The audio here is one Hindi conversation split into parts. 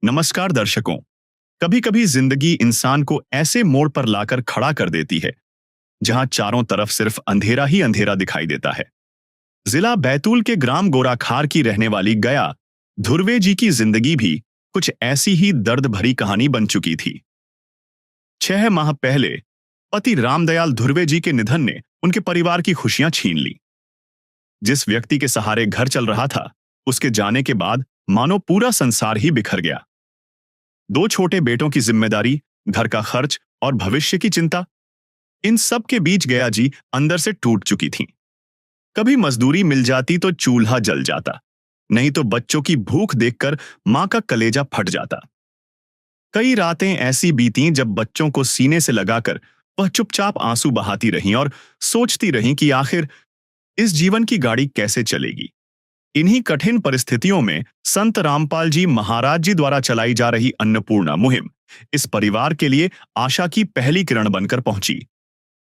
नमस्कार दर्शकों। कभी कभी जिंदगी इंसान को ऐसे मोड़ पर लाकर खड़ा कर देती है जहां चारों तरफ सिर्फ अंधेरा ही अंधेरा दिखाई देता है। जिला बैतूल के ग्राम गोराखार की रहने वाली गया धुर्वे जी की जिंदगी भी कुछ ऐसी ही दर्द भरी कहानी बन चुकी थी। 6 माह पहले पति रामदयाल धुर्वे जी के निधन ने उनके परिवार की खुशियां छीन ली। जिस व्यक्ति के सहारे घर चल रहा था, उसके जाने के बाद मानो पूरा संसार ही बिखर गया। 2 छोटे बेटों की जिम्मेदारी, घर का खर्च और भविष्य की चिंता, इन सब के बीच गया जी अंदर से टूट चुकी थीं। कभी मजदूरी मिल जाती तो चूल्हा जल जाता, नहीं तो बच्चों की भूख देखकर मां का कलेजा फट जाता। कई रातें ऐसी बीतीं जब बच्चों को सीने से लगाकर वह चुपचाप आंसू बहाती रहीं और सोचती रहीं कि आखिर इस जीवन की गाड़ी कैसे चलेगी। इन्हीं कठिन परिस्थितियों में संत रामपाल जी महाराज जी द्वारा चलाई जा रही अन्नपूर्णा मुहिम इस परिवार के लिए आशा की पहली किरण बनकर पहुंची।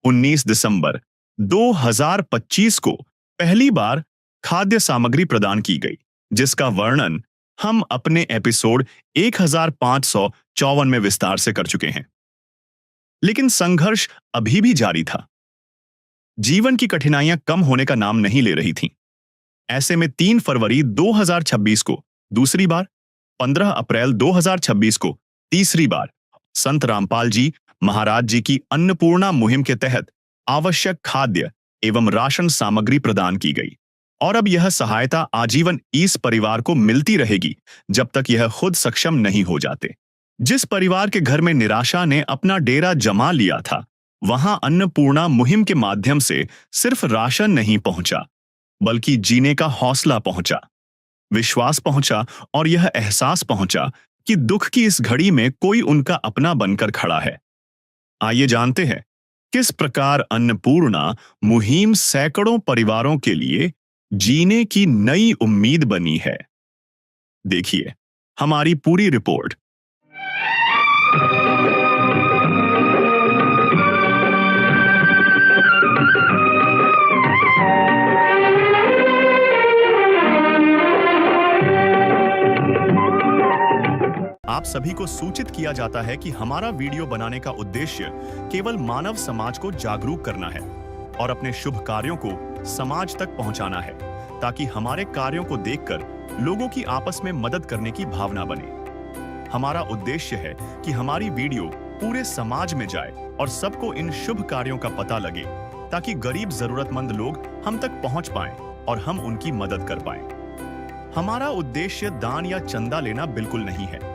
19 दिसंबर 2025 को पहली बार खाद्य सामग्री प्रदान की गई, जिसका वर्णन हम अपने एपिसोड 1554 में विस्तार से कर चुके हैं। लेकिन संघर्ष अभी भी जारी था। जीवन की कठिनाइयां कम होने का नाम नहीं ले रही थीं। ऐसे में 3 फरवरी 2026 को दूसरी बार, 15 अप्रैल 2026 को तीसरी बार संत रामपाल जी महाराज जी की अन्नपूर्णा मुहिम के तहत आवश्यक खाद्य एवं राशन सामग्री प्रदान की गई। और अब यह सहायता आजीवन इस परिवार को मिलती रहेगी जब तक यह खुद सक्षम नहीं हो जाते। जिस परिवार के घर में निराशा ने अपना डेरा जमा लिया था, वहां अन्नपूर्णा मुहिम के माध्यम से सिर्फ राशन नहीं पहुंचा, बल्कि जीने का हौसला पहुंचा, विश्वास पहुंचा और यह एहसास पहुंचा कि दुख की इस घड़ी में कोई उनका अपना बनकर खड़ा है। आइए जानते हैं किस प्रकार अन्नपूर्णा मुहिम सैकड़ों परिवारों के लिए जीने की नई उम्मीद बनी है। देखिए हमारी पूरी रिपोर्ट। आप सभी को सूचित किया जाता है कि हमारा वीडियो बनाने का उद्देश्य केवल मानव समाज को जागरूक करना है और अपने शुभ कार्यों को समाज तक पहुंचाना है, ताकि हमारे कार्यों को देखकर लोगों की आपस में मदद करने की भावना बने। हमारा उद्देश्य है कि हमारी वीडियो पूरे समाज में जाए और सबको इन शुभ कार्यों का पता लगे, ताकि गरीब जरूरतमंद लोग हम तक पहुंच पाएं और हम उनकी मदद कर पाएं। हमारा उद्देश्य दान या चंदा लेना बिल्कुल नहीं है।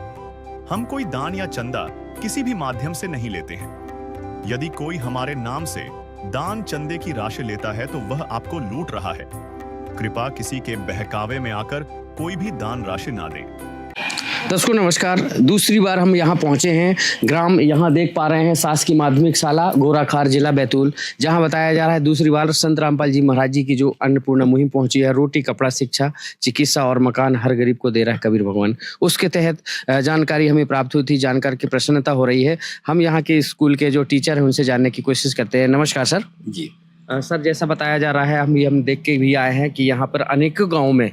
हम कोई दान या चंदा किसी भी माध्यम से नहीं लेते हैं। यदि कोई हमारे नाम से दान चंदे की राशि लेता है तो वह आपको लूट रहा है। कृपया किसी के बहकावे में आकर कोई भी दान राशि ना दें। दर्शकों नमस्कार। दूसरी बार हम यहाँ पहुँचे हैं ग्राम, यहाँ देख पा रहे हैं शासकीय माध्यमिक शाला गोराखार जिला बैतूल, जहाँ बताया जा रहा है दूसरी बार संत रामपाल जी महाराज जी की जो अन्नपूर्णा मुहिम पहुंची है। रोटी, कपड़ा, शिक्षा, चिकित्सा और मकान हर गरीब को दे रहा है कबीर भगवान। उसके तहत जानकारी हमें प्राप्त हुई थी, जानकर की प्रसन्नता हो रही है। हम यहाँ के स्कूल के जो टीचर हैं उनसे जानने की कोशिश करते हैं। नमस्कार सर। जी सर, जैसा बताया जा रहा है, हम देख के भी आए हैं कि यहाँ पर अनेकों गाँव में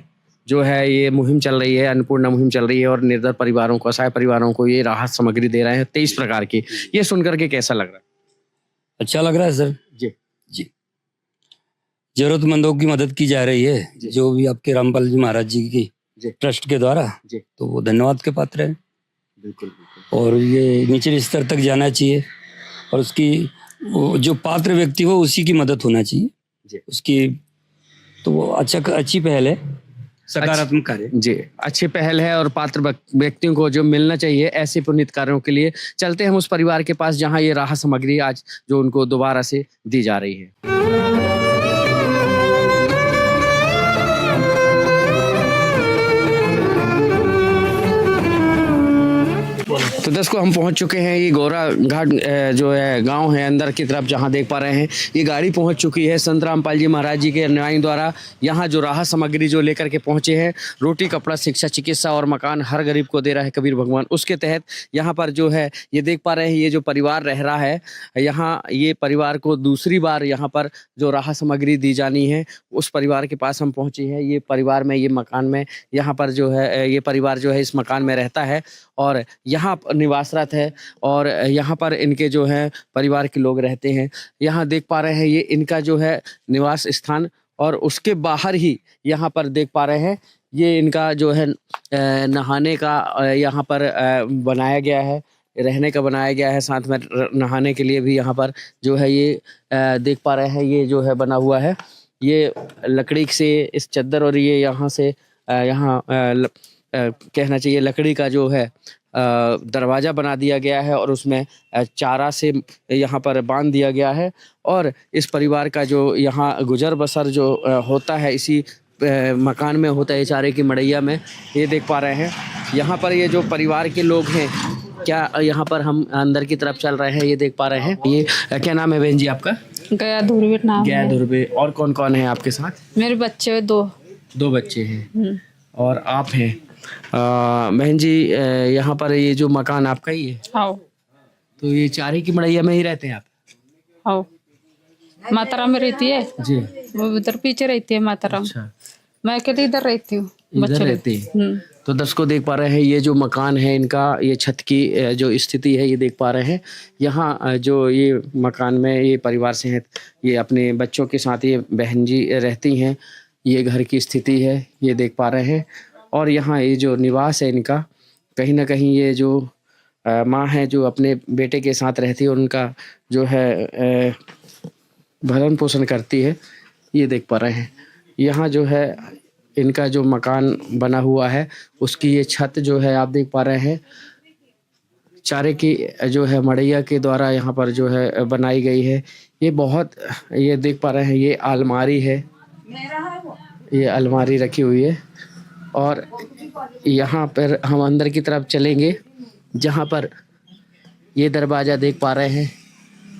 जो है ये मुहिम चल रही है, अन्नपूर्णा मुहिम चल रही है और निर्धन परिवारों को, असहाय परिवारों को ये राहत सामग्री दे रहे हैं 23 प्रकार की। ये सुनकर के कैसा लग रहा है? अच्छा लग रहा है सर। जी जी जरूरतमंदों की मदद की जा रही है, जो भी आपके रामपाल जी महाराज जी की ट्रस्ट के द्वारा, तो वो धन्यवाद के पात्र है। बिल्कुल बिल्कुल। और ये निचले स्तर तक जाना चाहिए और उसकी जो पात्र व्यक्ति हो उसी की मदद होना चाहिए उसकी, तो वो अच्छी पहल है, सकारात्मक कार्य जी, अच्छी पहल है और पात्र व्यक्तियों को जो मिलना चाहिए ऐसे पुण्य कार्यों के लिए। चलते हैं हम उस परिवार के पास जहां ये राहत सामग्री आज जो उनको दोबारा से दी जा रही है। तो दोस्तों हम पहुंच चुके हैं, ये गोरा घाट जो है गांव है अंदर की तरफ, जहां देख पा रहे हैं ये गाड़ी पहुंच चुकी है। संत रामपाल जी महाराज जी के अनुयायी द्वारा यहां जो राहत सामग्री जो लेकर के पहुंचे हैं, रोटी, कपड़ा, शिक्षा, चिकित्सा और मकान हर गरीब को दे रहा है कबीर भगवान। उसके तहत यहाँ पर जो है ये देख पा रहे हैं, ये जो परिवार रह रहा है यहाँ, ये परिवार को दूसरी बार यहाँ पर जो राहत सामग्री दी जानी है, उस परिवार के पास हम पहुँचे हैं। ये परिवार में, ये मकान में, यहाँ पर जो है ये परिवार जो है इस मकान में रहता है और यहाँ निवासरत है और यहाँ पर इनके जो है परिवार के लोग रहते हैं। यहाँ देख पा रहे हैं ये इनका जो है निवास स्थान और उसके बाहर ही यहाँ पर देख पा रहे हैं ये इनका जो है नहाने का यहाँ पर बनाया गया है, रहने का बनाया गया है, साथ में नहाने के लिए भी यहाँ पर जो है ये देख पा रहे हैं ये जो है बना हुआ है। ये लकड़ी से इस चद्दर और ये यहाँ से यहाँ कहना चाहिए लकड़ी का जो है दरवाज़ा बना दिया गया है और उसमें चारा से यहाँ पर बांध दिया गया है और इस परिवार का जो यहाँ गुजर बसर जो होता है इसी मकान में होता है, चारे की मड़ैया में। ये देख पा रहे हैं यहाँ पर ये जो परिवार के लोग हैं, क्या यहाँ पर हम अंदर की तरफ चल रहे हैं, ये देख पा रहे हैं। ये क्या नाम है बहन जी आपका? गया धुरवे नाम गया है। धुरवे। और कौन कौन है आपके साथ? मेरे बच्चे दो बच्चे हैं और आप हैं। बहन जी यहाँ पर ये जो मकान आपका ही है? आओ तो ये चारे की मड़ैया में ही रहते हैं आप? आओ माताराम में रहती है जी। वो उधर पीछे रहती है माताराम। अच्छा, मैं अकेले इधर रहती हूँ। इधर रहते हैं। तो दर्शकों देख पा रहे हैं ये जो मकान है इनका, ये छत की जो स्थिति है ये देख पा रहे हैं। यहाँ जो ये मकान में ये परिवार से हैं, ये अपने बच्चों के साथ ये बहन जी रहती हैं। ये घर की स्थिति है ये देख पा रहे हैं। और यहाँ ये जो निवास है इनका, कहीं ना कहीं ये जो माँ है जो अपने बेटे के साथ रहती है और उनका जो है भरण पोषण करती है, ये देख पा रहे हैं। यहाँ जो है इनका जो मकान बना हुआ है उसकी ये छत जो है आप देख पा रहे हैं चारे की जो है मड़ैया के द्वारा यहाँ पर जो है बनाई गई है। ये बहुत, ये देख पा रहे हैं ये अलमारी है, ये अलमारी रखी हुई है। और यहाँ पर हम अंदर की तरफ चलेंगे जहाँ पर ये दरवाज़ा देख पा रहे हैं।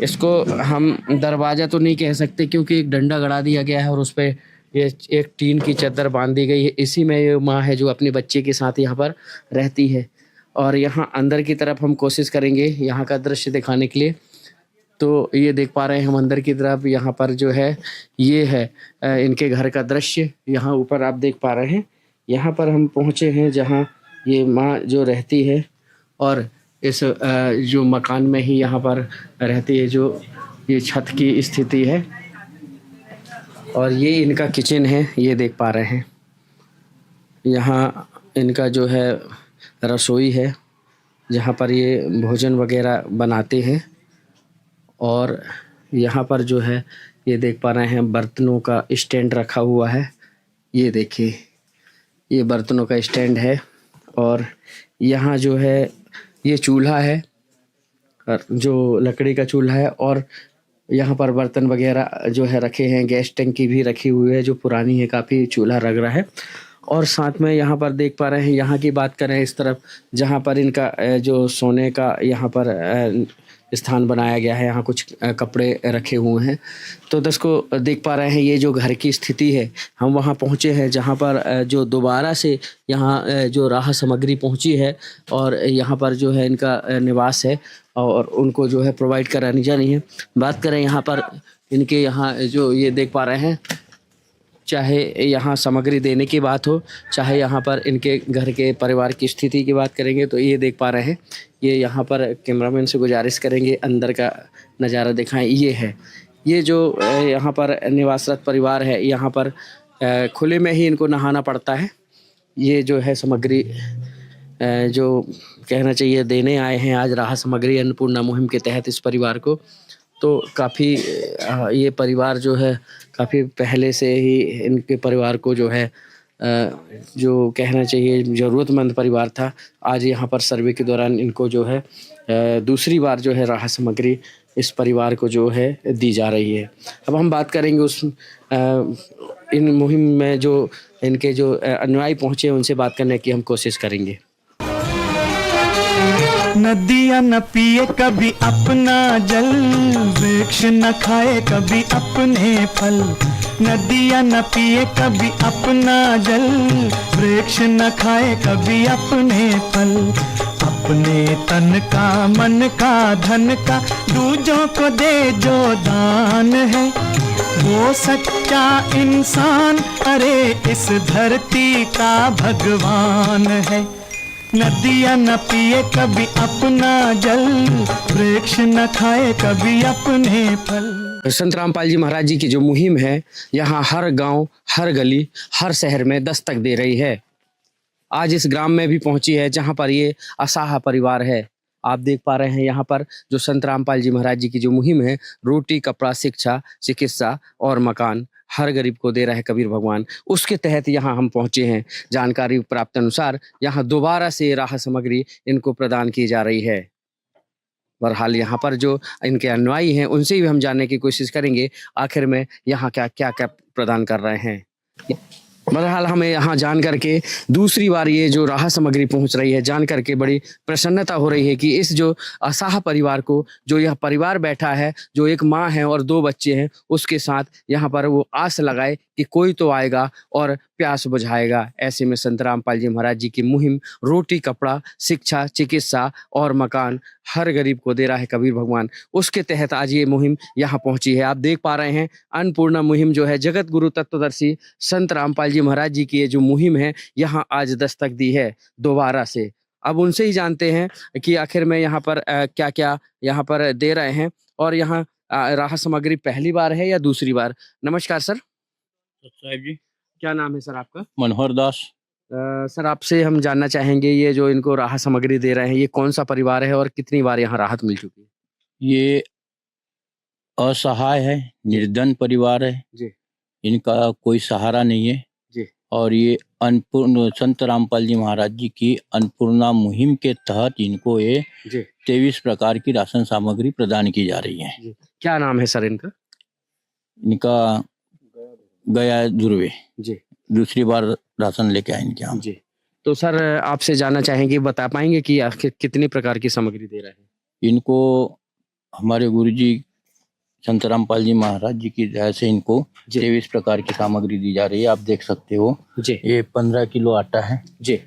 इसको हम दरवाज़ा तो नहीं कह सकते क्योंकि एक डंडा गड़ा दिया गया है और उस पर ये एक टीन की चादर बांध दी गई है। इसी में ये माँ है जो अपने बच्चे के साथ यहाँ पर रहती है। और यहाँ अंदर की तरफ हम कोशिश करेंगे यहाँ का दृश्य दिखाने के लिए। तो ये देख पा रहे हैं हम अंदर की तरफ, यहाँ पर जो है ये है इनके घर का दृश्य। यहाँ ऊपर आप देख पा रहे हैं, यहाँ पर हम पहुँचे हैं जहाँ ये माँ जो रहती है और इस जो मकान में ही यहाँ पर रहती है। जो ये छत की स्थिति है और ये इनका किचन है, ये देख पा रहे हैं। यहाँ इनका जो है रसोई है जहाँ पर ये भोजन वगैरह बनाते हैं। और यहाँ पर जो है ये देख पा रहे हैं बर्तनों का स्टैंड रखा हुआ है। ये देखिए ये बर्तनों का स्टैंड है। और यहाँ जो है ये चूल्हा है जो लकड़ी का चूल्हा है और यहाँ पर बर्तन वगैरह जो है रखे हैं। गैस टंकी भी रखी हुई है जो पुरानी है, काफ़ी चूल्हा लग रहा है। और साथ में यहाँ पर देख पा रहे हैं, यहाँ की बात करें इस तरफ जहाँ पर इनका जो सोने का यहाँ पर स्थान बनाया गया है, यहाँ कुछ कपड़े रखे हुए हैं। तो दर्शकों देख पा रहे हैं ये जो घर की स्थिति है, हम वहाँ पहुँचे हैं जहाँ पर जो दोबारा से यहाँ जो राह सामग्री पहुँची है और यहाँ पर जो है इनका निवास है और उनको जो है प्रोवाइड करानी जानी है। बात करें यहाँ पर इनके यहाँ जो ये देख पा रहे हैं, चाहे यहाँ सामग्री देने की बात हो, चाहे यहाँ पर इनके घर के परिवार की स्थिति की बात करेंगे, तो ये देख पा रहे हैं। ये यहाँ पर कैमरामैन से गुजारिश करेंगे अंदर का नज़ारा दिखाएं। ये है ये जो यहाँ पर निवासरत परिवार है, यहाँ पर खुले में ही इनको नहाना पड़ता है। ये जो है सामग्री जो कहना चाहिए देने आए हैं आज राहत सामग्री अन्नपूर्णा मुहिम के तहत इस परिवार को। तो काफ़ी ये परिवार जो है काफ़ी पहले से ही इनके परिवार को जो है जो कहना चाहिए ज़रूरतमंद परिवार था। आज यहाँ पर सर्वे के दौरान इनको जो है दूसरी बार जो है राहत सामग्री इस परिवार को जो है दी जा रही है। अब हम बात करेंगे उस इन मुहिम में जो इनके जो अनुयायी पहुँचे उनसे बात करने की हम कोशिश करेंगे। नदियाँ न पिए कभी अपना जल, वृक्ष न खाए कभी अपने फल। नदियाँ न पिए कभी अपना जल, वृक्ष न खाए कभी अपने फल। अपने तन का मन का धन का दूजों को दे जो दान है, वो सच्चा इंसान अरे इस धरती का भगवान है। नदियाँ न पिए कभी अपना जल, वृक्ष न खाए कभी अपने फल। संत रामपाल जी महाराज जी की जो मुहिम है यहाँ हर गांव, हर गली, हर शहर में दस्तक दे रही है। आज इस ग्राम में भी पहुंची है जहां पर ये असहाय परिवार है। आप देख पा रहे हैं यहाँ पर जो संत रामपाल जी महाराज जी की जो मुहिम है, रोटी, कपड़ा, शिक्षा, चिकित्सा और मकान हर गरीब को दे रहा है कबीर भगवान, उसके तहत यहाँ हम पहुंचे हैं। जानकारी प्राप्त अनुसार यहाँ दोबारा से राहत सामग्री इनको प्रदान की जा रही है। बहरहाल यहाँ पर जो इनके अनुयायी हैं उनसे भी हम जानने की कोशिश करेंगे आखिर में यहाँ क्या क्या क्या प्रदान कर रहे हैं। बहरहाल हमें यहाँ जान करके दूसरी बार ये जो राहत सामग्री पहुँच रही है जान करके बड़ी प्रसन्नता हो रही है कि इस जो असहाय परिवार को, जो यह परिवार बैठा है, जो एक माँ है और 2 बच्चे हैं, उसके साथ यहाँ पर वो आस लगाए कि कोई तो आएगा और प्यास बुझाएगा। ऐसे में संत रामपाल जी महाराज जी की मुहिम रोटी, कपड़ा, शिक्षा, चिकित्सा और मकान हर गरीब को दे रहा है कबीर भगवान, उसके तहत आज ये मुहिम यहाँ पहुंची है। आप देख पा रहे हैं अन्नपूर्णा मुहिम जो है, जगत गुरु तत्वदर्शी संत रामपाल जी महाराज जी की ये जो मुहिम है यहाँ आज दस्तक दी है दोबारा से। अब उनसे ही जानते हैं कि आखिर में यहाँ पर क्या क्या यहाँ पर दे रहे हैं और यहाँ राहत सामग्री पहली बार है या दूसरी बार। नमस्कार सर। साहब जी, क्या नाम है सर आपका? मनोहर दास। सर आपसे हम जानना चाहेंगे ये जो इनको राहत सामग्री दे रहे हैं ये कौन सा परिवार है और कितनी बार यहाँ राहत मिल चुकी है? ये असहाय है, निर्धन परिवार है जी। इनका कोई सहारा नहीं है जी। और ये अन्नपूर्ण संत रामपाल जी महाराज जी की अन्नपूर्णा मुहिम के तहत इनको ये जी। 23 प्रकार की राशन सामग्री प्रदान की जा रही है। जी। क्या नाम है सर इनका? इनका गया दुर्वे। जी। दूसरी बार राशन लेके आए इनके यहाँ। जी। तो सर आपसे जानना चाहेंगे, बता पाएंगे कि आखिर कितनी प्रकार की सामग्री दे रहे हैं? इनको हमारे गुरुजी संत रामपाल जी महाराज जी की दया से इनको 23 प्रकार की सामग्री दी जा रही है। आप देख सकते हो जी। ये 15 किलो आटा है जी।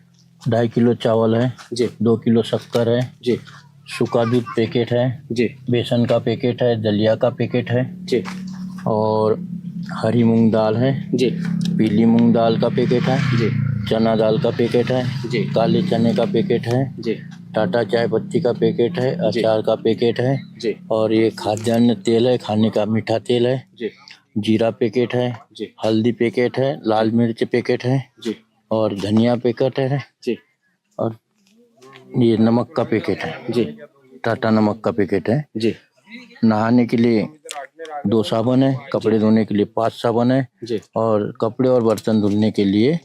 2.5 किलो चावल है जी। 2 किलो शक्कर है जी। सूखा दूध पैकेट है जी। बेसन का पैकेट है, दलिया का पैकेट है जी। और हरी मूंग दाल है जी। पीली मूंग दाल का पैकेट है जी। चना दाल का पैकेट है जी। काले चने का पैकेट है जी। टाटा चाय पत्ती का पैकेट है, अचार का पैकेट है जी। और ये खाद्यान्न तेल है, खाने का मीठा तेल है जी। जीरा पैकेट है जी। हल्दी पैकेट है, लाल मिर्च पैकेट है जी। और धनिया पैकेट है जी। और ये नमक का पैकेट है जी। टाटा नमक का पैकेट है जी। नहाने के लिए 2 साबुन है, कपड़े धोने के लिए 5 साबुन है जी। और कपड़े और बर्तन धुलने के लिए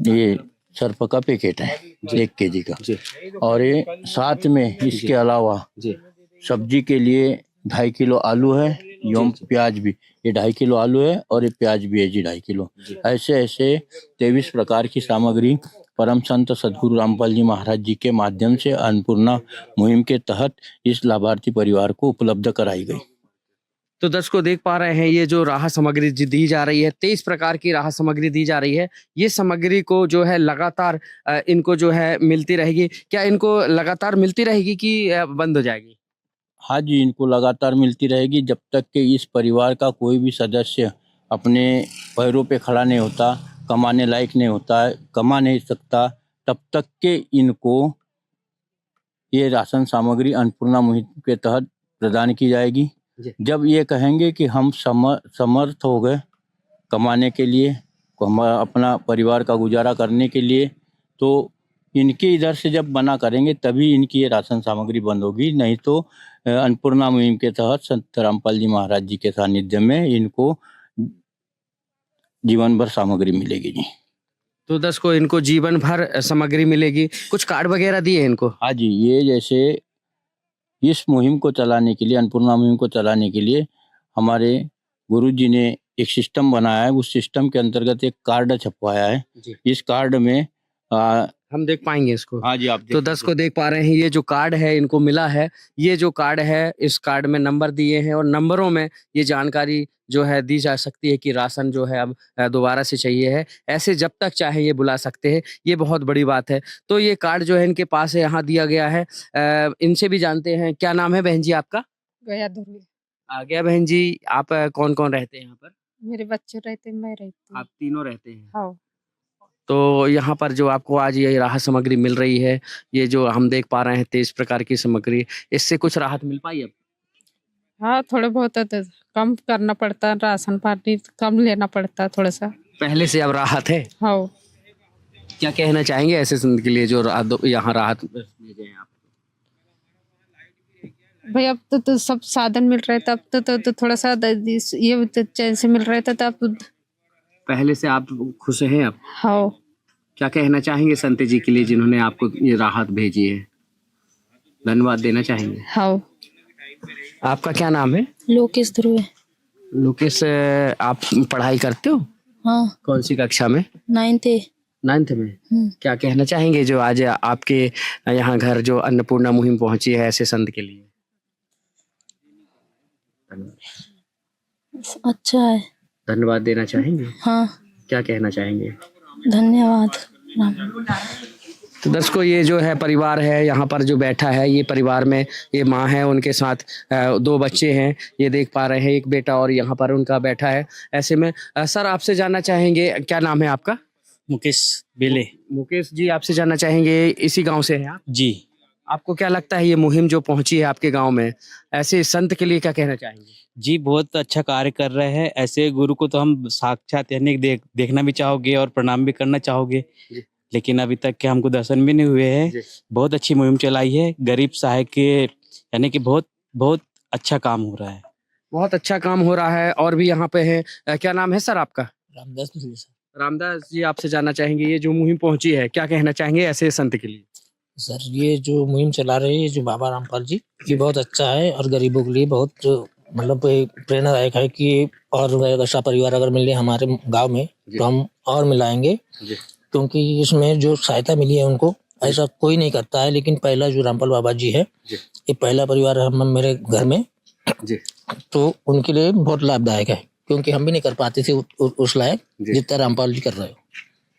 ये सर्फ का पैकेट है 1 केजी का। जी। और ये साथ में इसके अलावा जी। सब्जी के लिए 2.5 किलो आलू है एवं प्याज भी, ये 2.5 किलो आलू है और ये प्याज भी है जी 2.5 किलो। ऐसे ऐसे 23 प्रकार की सामग्री परम संत सदगुरु रामपाल जी महाराज जी के माध्यम से अन्नपूर्णा मुहिम के तहत इस लाभार्थी परिवार को उपलब्ध कराई गई। तो दर्शकों देख पा रहे हैं ये जो राहत सामग्री दी जा रही है, 23 प्रकार की राहत सामग्री दी जा रही है। ये सामग्री को जो है लगातार इनको जो है मिलती रहेगी। क्या इनको लगातार मिलती रहेगी कि बंद हो जाएगी? हाँ जी, इनको लगातार मिलती रहेगी जब तक कि इस परिवार का कोई भी सदस्य अपने पैरों पे खड़ा नहीं होता, कमाने लायक नहीं होता, कमा नहीं सकता, तब तक के इनको ये राशन सामग्री अन्नपूर्णा मुहिम के तहत प्रदान की जाएगी। जब ये कहेंगे कि हम समर्थ हो गए कमाने के लिए, हम अपना परिवार का गुजारा करने के लिए, तो इनके इधर से जब मना करेंगे तभी इनकी ये राशन सामग्री बंद होगी। नहीं तो अन्नपूर्णा मुहिम के तहत संत रामपाल जी महाराज जी के सानिध्य में इनको जीवन भर सामग्री मिलेगी जी। तो दर्शकों इनको जीवन भर सामग्री मिलेगी। कुछ कार्ड वगैरह दिए इनको? हाँ जी, ये जैसे इस मुहिम को चलाने के लिए, अन्नपूर्णा मुहिम को चलाने के लिए हमारे गुरुजी ने एक सिस्टम बनाया है। उस सिस्टम के अंतर्गत एक कार्ड छपवाया है। इस कार्ड में हम देख पाएंगे इसको? हाँ जी, आप तो दर्शकों देख पा रहे हैं ये जो कार्ड है इनको मिला है। ये जो कार्ड है इस कार्ड में नंबर दिए हैं और नंबरों में ये जानकारी जो है दी जा सकती है कि राशन जो है अब दोबारा से चाहिए है। ऐसे जब तक चाहे ये बुला सकते हैं, ये बहुत बड़ी बात है। तो ये कार्ड जो है इनके पास है, यहाँ दिया गया है। इनसे भी जानते हैं। क्या नाम है बहन जी आपका? गया दुर्वे। आ गया बहन जी, आप कौन कौन रहते हैं यहाँ पर? मेरे बच्चे रहते, मैं रहती हूँ। आप तीनों रहते हैं। हाँ। तो यहाँ पर जो आपको आज ये राहत सामग्री मिल रही है, ये जो हम देख पा रहे हैं 23 प्रकार की सामग्री, इससे कुछ राहत मिल पाई अब? हाँ, थोड़े बहुत तो कम करना पड़ता है, राशन पानी कम लेना पड़ता है थोड़ा सा। पहले से अब राहत है। हाँ, क्या कहना चाहेंगे ऐसे संत के लिए जो यहाँ राहत भेजे हैं आप? भाई अब तो सब साधन मिल रहे थे, अब तो थोड़ा सा ये तो चैन से मिल रहे थे, तो अब पहले से आप खुश हैं अब? हाँ। क्या कहना चाहेंगे संत जी के लिए जिन्होंने आपको ये राहत भेजी है? धन्यवाद देना चाहेंगे? हाँ। आपका क्या नाम है? लोकेश ध्रुव। लोकेश, आप पढ़ाई करते हो? हाँ, कौन सी कक्षा में? 9th में। क्या कहना चाहेंगे जो आज आपके यहाँ घर जो अन्नपूर्णा मुहिम पहुंची है ऐसे संत के लिए? अच्छा है। धन्यवाद देना चाहेंगे? हाँ, क्या कहना चाहेंगे? धन्यवाद। तो दर्शकों, ये जो है परिवार है यहाँ पर जो बैठा है, ये परिवार में ये माँ है, उनके साथ 2 बच्चे हैं, ये देख पा रहे हैं, एक बेटा और यहाँ पर उनका बैठा है। ऐसे में सर आपसे जानना चाहेंगे, क्या नाम है आपका? मुकेश बेले। मुकेश जी, आपसे जानना चाहेंगे, इसी गांव से हैं आप? जी। आपको क्या लगता है ये मुहिम जो पहुंची है आपके गांव में, ऐसे संत के लिए क्या कहना चाहेंगे? जी, बहुत अच्छा कार्य कर रहे हैं। ऐसे गुरु को तो हम साक्षात यानी देखना भी चाहोगे और प्रणाम भी करना चाहोगे, लेकिन अभी तक के हमको दर्शन भी नहीं हुए हैं। बहुत अच्छी मुहिम चलाई है, गरीब सहाय के यानी कि बहुत बहुत अच्छा काम हो रहा है। बहुत अच्छा काम हो रहा है। और भी यहाँ पे है, क्या नाम है सर आपका? रामदास मिश्र सर। रामदास जी, आपसे जानना चाहेंगे, ये जो मुहिम पहुंची है क्या कहना चाहेंगे ऐसे संत के लिए? सर, ये जो मुहिम चला रहे हैं जो बाबा रामपाल जी, ये बहुत अच्छा है और गरीबों के लिए बहुत मतलब प्रेरणादायक है कि और ऐसा परिवार अगर मिले हमारे गांव में तो हम और मिलाएंगे, क्योंकि इसमें जो सहायता मिली है उनको ऐसा कोई नहीं करता है। लेकिन पहला जो रामपाल बाबा जी है, ये पहला परिवार हम मेरे घर में, तो उनके लिए बहुत लाभदायक है, क्योंकि हम भी नहीं कर पाते थे उस लायक जितना रामपाल जी कर रहे हो।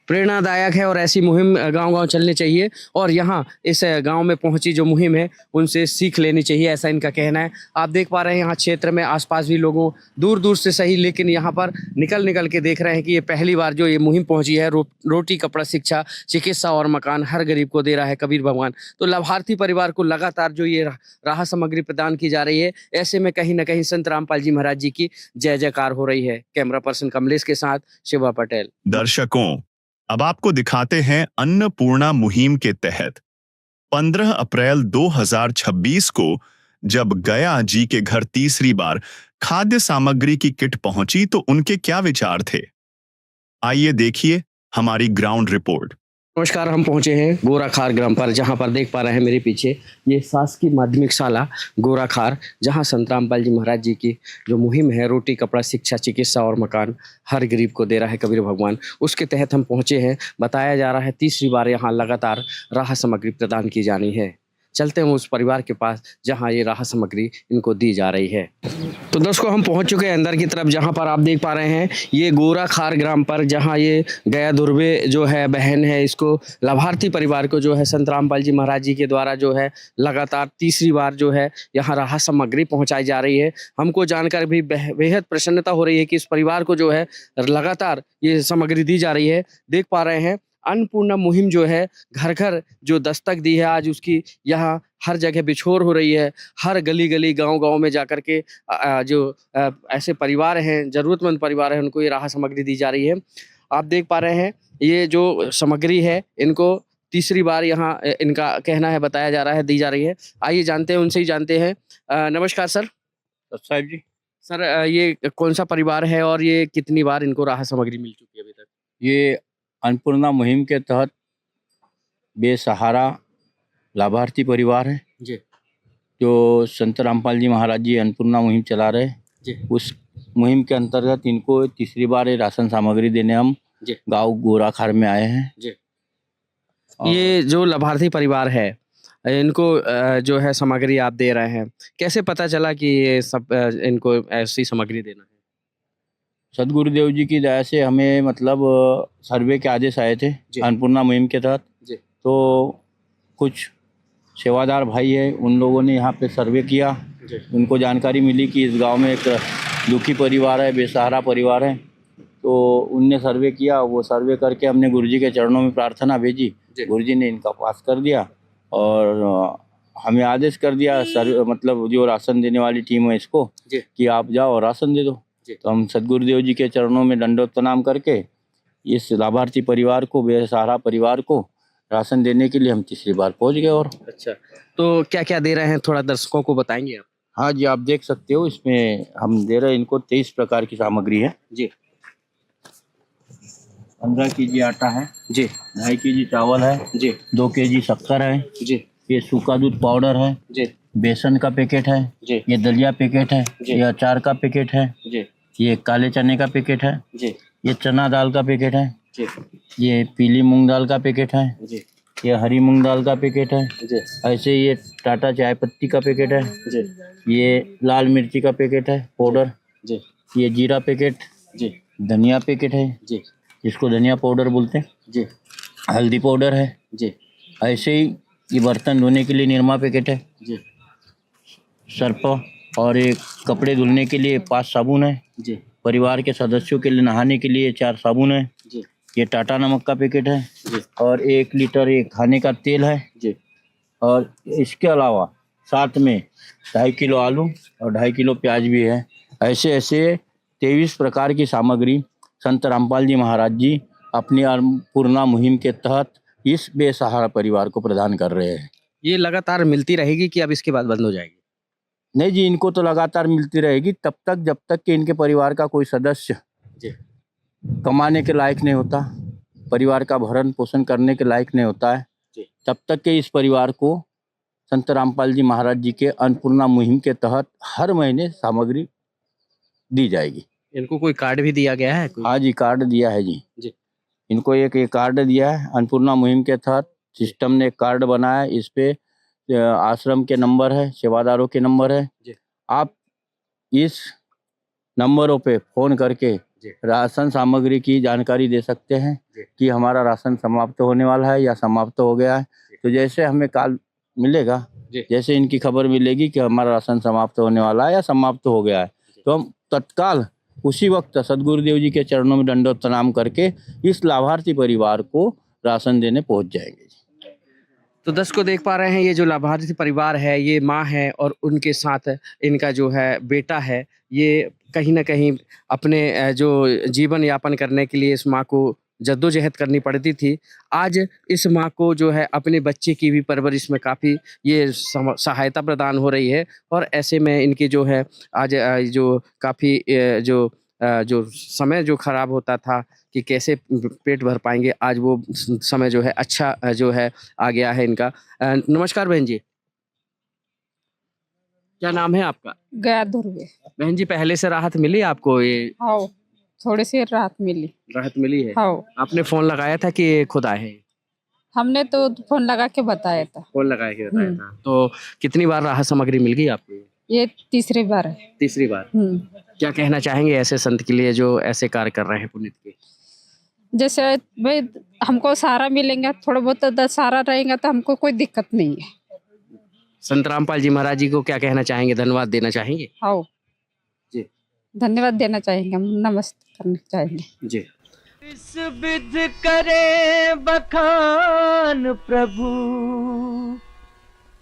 प्रेरणादायक है और ऐसी मुहिम गांव-गांव चलनी चाहिए और यहाँ इस गांव में पहुंची जो मुहिम है उनसे सीख लेनी चाहिए, ऐसा इनका कहना है। आप देख पा रहे हैं यहाँ क्षेत्र में आसपास भी लोगों दूर दूर से सही, लेकिन यहाँ पर निकल के देख रहे हैं कि ये पहली बार जो ये मुहिम पहुंची है, रोटी कपड़ा शिक्षा चिकित्सा और मकान हर गरीब को दे रहा है कबीर भगवान। तो लाभार्थी परिवार को लगातार जो ये राहत सामग्री प्रदान की जा रही है, ऐसे में कहीं ना कहीं संत रामपाल जी महाराज जी की जय जयकार हो रही है। कैमरा पर्सन कमलेश के साथ शिवा पटेल। दर्शकों, अब आपको दिखाते हैं अन्नपूर्णा मुहिम के तहत 15 अप्रैल 2026 को जब गया जी के घर तीसरी बार खाद्य सामग्री की किट पहुंची तो उनके क्या विचार थे, आइए देखिए हमारी ग्राउंड रिपोर्ट। नमस्कार, हम पहुंचे हैं गोराखार ग्राम पर, जहां पर देख पा रहे हैं मेरे पीछे ये शासकीय माध्यमिक शाला गोराखार, जहां संत रामपाल जी महाराज जी की जो मुहिम है रोटी कपड़ा शिक्षा चिकित्सा और मकान हर गरीब को दे रहा है कबीर भगवान, उसके तहत हम पहुंचे हैं। बताया जा रहा है तीसरी बार यहाँ लगातार राहत सामग्री प्रदान की जानी है। चलते हैं उस परिवार के पास जहां ये राहत सामग्री इनको दी जा रही है। तो दोस्तों, हम पहुंच चुके हैं अंदर की तरफ, जहां पर आप देख पा रहे हैं ये गोराखार ग्राम पर, जहां ये गया दुर्वे जो है बहन है, इसको लाभार्थी परिवार को जो है संत रामपाल जी महाराज जी के द्वारा जो है लगातार तीसरी बार जो है यहाँ राहत सामग्री पहुँचाई जा रही है। हमको जानकर भी बेहद प्रसन्नता हो रही है कि इस परिवार को जो है लगातार ये सामग्री दी जा रही है। देख पा रहे हैं अन्नपूर्णा मुहिम जो है घर घर जो दस्तक दी है आज, उसकी यहाँ हर जगह बिछोर हो रही है। हर गली गली गांव गांव में जाकर के जो ऐसे परिवार हैं, जरूरतमंद परिवार हैं, उनको ये राहत सामग्री दी जा रही है। आप देख पा रहे हैं ये जो सामग्री है इनको तीसरी बार यहाँ इनका कहना है, बताया जा रहा है, दी जा रही है। आइए जानते हैं, उनसे ही जानते हैं। नमस्कार सर। साहब जी। सर, ये कौन सा परिवार है और ये कितनी बार इनको राहत सामग्री मिल चुकी है अभी तक? ये अन्नपूर्णा मुहिम के तहत बेसहारा लाभार्थी परिवार है जी, जो संत रामपाल जी महाराज जी अन्नपूर्णा मुहिम चला रहे जी। उस मुहिम के अंतर्गत इनको तीसरी बार ये राशन सामग्री देने हम गांव गोराखार में आए हैं जी। ये जो लाभार्थी परिवार है इनको जो है सामग्री आप दे रहे हैं, कैसे पता चला कि ये सब इनको ऐसी सामग्री देना है? सदगुरुदेव जी की दया से हमें मतलब सर्वे के आदेश आए थे अन्नपूर्णा मुहिम के तहत। तो कुछ सेवादार भाई है, उन लोगों ने यहाँ पे सर्वे किया, उनको जानकारी मिली कि इस गांव में एक दुखी परिवार है, बेसहारा परिवार है, तो उनने सर्वे किया, वो सर्वे करके हमने गुरुजी के चरणों में प्रार्थना भेजी, गुरुजी ने इनका पास कर दिया और हमें आदेश कर दिया मतलब जो राशन देने वाली टीम है इसको कि आप जाओ और राशन दे दो। तो हम सदगुरुदेव जी के चरणों में दंडोत प्रणाम करके इस लाभार्थी परिवार को, बेसहारा परिवार को राशन देने के लिए हम तीसरी बार पहुंच गए। और अच्छा, तो क्या क्या दे रहे हैं थोड़ा दर्शकों को बताएंगे आप? हाँ जी, आप देख सकते हो इसमें हम दे रहे हैं इनको 23 प्रकार की सामग्री है जी। 15 केजी आटा है जी, 2.5 केजी चावल है जी, 2 केजी शक्कर है जी, ये सूखा दूध पाउडर है जी, बेसन का पैकेट है जी, ये दलिया पैकेट है जी। ये अचार का पैकेट है जी, ये काले चने का पैकेट है जी, ये चना दाल का पैकेट है जी, ये पीली मूंग दाल का पैकेट है जी, ये हरी मूंग दाल का पैकेट है जी, ऐसे ये टाटा चाय पत्ती का पैकेट है जी, ये लाल मिर्ची का पैकेट है पाउडर जी, ये जीरा पैकेट जी, धनिया पैकेट है जी, जिसको धनिया पाउडर बोलते हैं जी, हल्दी पाउडर है जी, ऐसे ही ये बर्तन धोने के लिए निरमा पैकेट है जी, सर्फ और एक कपड़े धुलने के लिए 5 साबुन है जी, परिवार के सदस्यों के लिए नहाने के लिए 4 साबुन है जी, ये टाटा नमक का पैकेट है जी, और 1 लीटर ये खाने का तेल है जी, और इसके अलावा साथ में 2.5 किलो आलू और 2.5 किलो प्याज भी है। ऐसे ऐसे 23 प्रकार की सामग्री संत रामपाल जी महाराज जी अपनी अन्नपूर्णा मुहिम के तहत इस बेसहारा परिवार को प्रदान कर रहे हैं। ये लगातार मिलती रहेगी कि अब इसके बाद बंद हो जाएगी? नहीं जी, इनको तो लगातार मिलती रहेगी तब तक जब तक कि इनके परिवार का कोई सदस्य जी, कमाने के लायक नहीं होता, परिवार का भरण पोषण करने के लायक नहीं होता है, जी। तब तक के इस परिवार को संत रामपाल जी महाराज जी के अन्नपूर्णा मुहिम के तहत हर महीने सामग्री दी जाएगी। इनको कोई कार्ड भी दिया गया है? हाँ जी, कार्ड दिया है जी, जी। इनको एक कार्ड दिया है अन्नपूर्णा मुहिम के तहत। सिस्टम ने एक कार्ड बनाया है, इस पे आश्रम के नंबर है, सेवादारों के नंबर है जी। आप इस नंबरों पे फोन करके राशन सामग्री की जानकारी दे सकते हैं कि हमारा राशन समाप्त होने वाला है या समाप्त हो गया है। तो जैसे हमें कॉल मिलेगा, जैसे इनकी खबर मिलेगी कि हमारा राशन समाप्त होने वाला है या समाप्त हो गया है, तो हम तत्काल उसी वक्त सदगुरुदेव जी के चरणों में दंडोत प्रणाम करके इस लाभार्थी परिवार को राशन देने पहुंच जाएंगे। तो दर्शकों देख पा रहे हैं ये जो लाभार्थी परिवार है, ये माँ है और उनके साथ इनका जो है बेटा है। ये कहीं ना कहीं अपने जो जीवन यापन करने के लिए इस माँ को जद्दोजहद करनी पड़ती थी। आज इस माँ को जो है अपने बच्चे की भी परवरिश में काफ़ी ये सहायता प्रदान हो रही है और ऐसे में इनकी जो है आज जो काफ़ी जो समय जो खराब होता था कि कैसे पेट भर पाएंगे, आज वो समय जो है अच्छा जो है आ गया है इनका। नमस्कार बहन जी, क्या नाम है आपका? गया दुर्गे। बहन जी, पहले से राहत मिली आपको? ये हाँ, थोड़ी सी राहत मिली। राहत मिली है? हाँ, आपने फोन लगाया था कि खुद आए हैं? हमने तो फोन लगा के बताया था। फोन लगा के बताया था। तो कितनी बार राहत सामग्री मिल गई आपको? ये तीसरी बार है। तीसरी बार। क्या कहना चाहेंगे ऐसे संत के लिए जो ऐसे कार्य कर रहे हैं पुनीत के? जैसे भाई हमको सहारा मिलेंगे, थोड़ा बहुत सहारा रहेगा तो हमको कोई दिक्कत नहीं है। संत रामपाल जी महाराज जी को क्या कहना चाहेंगे, धन्यवाद देना चाहेंगे? हाँ जी, धन्यवाद देना चाहेंगे, नमस्ते करना चाहेंगे जी। इस विध करे बखान प्रभु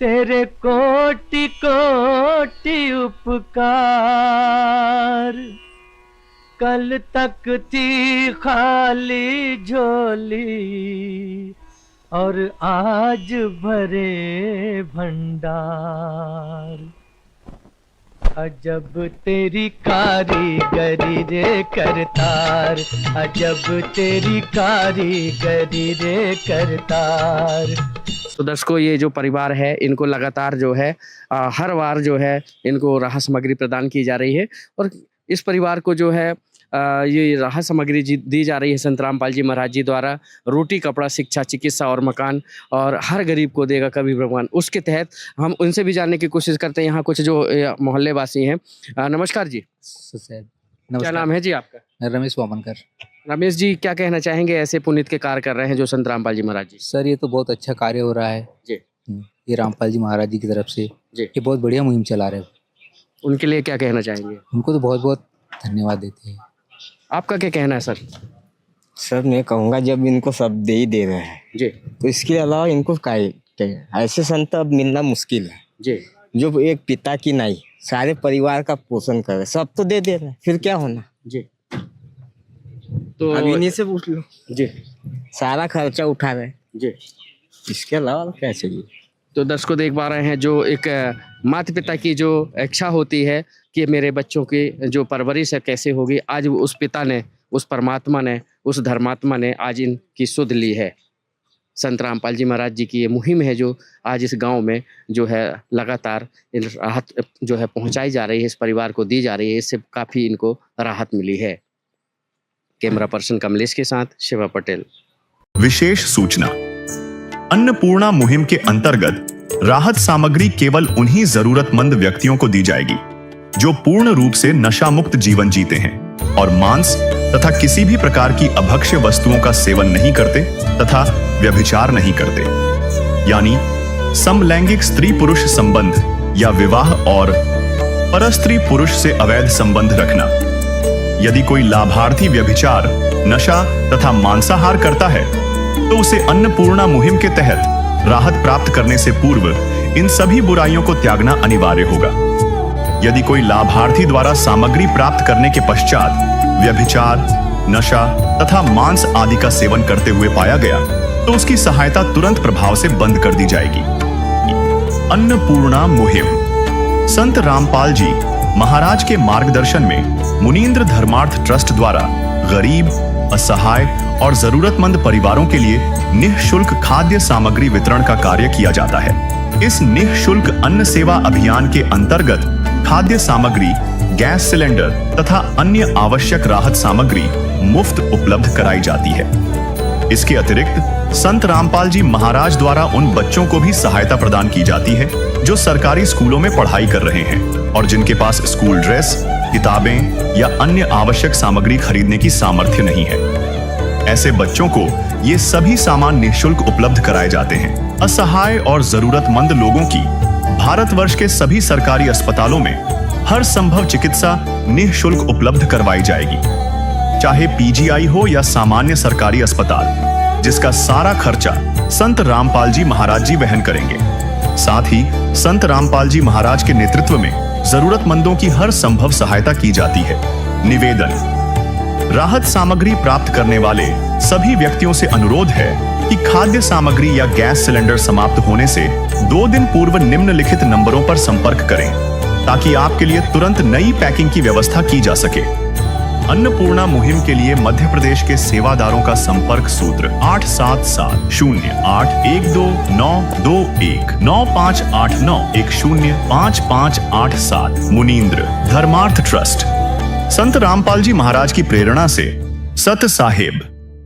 तेरे कोटि कोटि उपकार। कल तक थी खाली झोली और आज भरे भंडार। अजब तेरी कारीगरी रे करतार, अजब तेरी कारीगरी रे करतार। तो दर्शकों ये जो परिवार है इनको लगातार जो है हर बार जो है इनको राहत सामग्री प्रदान की जा रही है और इस परिवार को जो है ये राहत सामग्री दी जा रही है संत रामपाल जी महाराज जी द्वारा। रोटी, कपड़ा, शिक्षा, चिकित्सा और मकान और हर गरीब को देगा कभी भगवान, उसके तहत हम उनसे भी जानने की कोशिश करते हैं। यहाँ कुछ जो मोहल्ले वासी हैं। नमस्कार जी, क्या नाम है जी आपका? रमेश वामनकर। रमेश जी, क्या कहना चाहेंगे ऐसे पुनीत के कार्य कर रहे हैं जो संत रामपाल जी महाराज जी? सर ये तो बहुत अच्छा कार्य हो रहा है जी। ये रामपाल जी महाराज जी की तरफ से जी। ये बहुत बढ़िया मुहिम चला रहे हैं। उनके लिए क्या कहना चाहेंगे? उनको तो बहुत बहुत धन्यवाद देते हैं। आपका क्या कहना है सर? सर मैं कहूँगा जब इनको सब दे ही दे रहे हैं जी तो इसके अलावा इनको ऐसे संत अब मिलना मुश्किल है जी। जो एक पिता की नहीं सारे परिवार का पोषण करे, सब तो दे रहे हैं, फिर क्या होना जी। तो अब इन्हीं से पूछ लो जी, सारा खर्चा उठा रहे हैं जी। इसके अलावा क्या चाहिए? तो दर्शकों देख पा रहे हैं जो एक माता पिता की जो इच्छा होती है कि मेरे बच्चों की जो परवरिश है कैसे होगी, आज उस पिता ने, उस परमात्मा ने, उस धर्मात्मा ने आज इनकी सुध ली है। संत रामपाल जी महाराज जी की ये मुहिम है जो आज इस गांव में जो है लगातार राहत जो है पहुंचाई जा रही है, इस परिवार को दी जा रही है, इससे काफ़ी इनको राहत मिली है। कैमरा पर्सन कमलेश के साथ शिवा पटेल। विशेष सूचना, अन्नपूर्णा मुहिम के अंतर्गत राहत सामग्री केवल उन्हीं जरूरतमंद व्यक्तियों को दी जाएगी जो पूर्ण रूप से नशा मुक्त जीवन जीते हैं और मांस तथा किसी भी प्रकार की अभक्ष्य वस्तुओं का सेवन नहीं करते तथा व्यभिचार नहीं करते, यानी समलैंगिक स्त्री पुरुष संबंध या विवाह और परस्त्री पुरुष से अवैध संबंध रखना। यदि कोई लाभार्थी व्यभिचार, नशा तथा मांसाहार करता है तो उसे अन्नपूर्णा मुहिम के तहत राहत प्राप्त करने से पूर्व इन सभी बुराइयों को त्यागना अनिवार्य होगा। यदि कोई लाभार्थी द्वारा सामग्री प्राप्त करने के पश्चात व्यभिचार, नशा तथा मांस आदि का सेवन करते हुए पाया गया तो उसकी सहायता तुरंत प्रभाव से बंद कर दी जाएगी। अन्नपूर्णा मुहिम संत रामपाल जी महाराज के मार्गदर्शन में मुनींद्र धर्मार्थ ट्रस्ट द्वारा गरीब, असहाय और जरूरतमंद परिवारों के लिए निःशुल्क खाद्य सामग्री वितरण का कार्य किया जाता है। इस निःशुल्क अन्न सेवा अभियान के अंतर्गत खाद्य सामग्री, गैस सिलेंडर तथा अन्य आवश्यक राहत सामग्री मुफ्त उपलब्ध कराई जाती है। इसके अतिरिक्त संत रामपाल जी महाराज द्वारा उन बच्चों को भी सहायता प्रदान की जाती है जो सरकारी स्कूलों में पढ़ाई कर रहे हैं और जिनके पास स्कूल ड्रेस, किताबें या अन्य आवश्यक सामग्री खरीदने की सामर्थ्य नहीं है। ऐसे बच्चों को ये सभी सामान निःशुल्क उपलब्ध कराए जाते हैं। असहाय और जरूरतमंद लोगों की भारतवर्ष के सभी सरकारी अस्पतालों में हर संभव चिकित्सा निःशुल्क उपलब्ध करवाई जाएगी, चाहे पीजीआई हो या सामान्य सरकारी अस्पताल, जिसका सारा खर्चा संत रामपाल जी महाराज जी वहन करेंगे। साथ ही संत रामपाल जी महाराज के नेतृत्व में जरूरतमंदों की हर संभव सहायता की जाती है। निवेदन, राहत सामग्री प्राप्त करने वाले सभी व्यक्तियों से अनुरोध है कि खाद्य सामग्री या गैस सिलेंडर समाप्त होने से 2 दिन पूर्व निम्नलिखित नंबरों पर संपर्क करें ताकि आपके लिए तुरंत नई पैकिंग की व्यवस्था की जा सके। अन्नपूर्णा मुहिम के लिए मध्य प्रदेश के सेवादारों का संपर्क सूत्र 8770819589105587 मुनींद्र धर्मार्थ ट्रस्ट। संत रामपाल जी महाराज की प्रेरणा से सत साहेब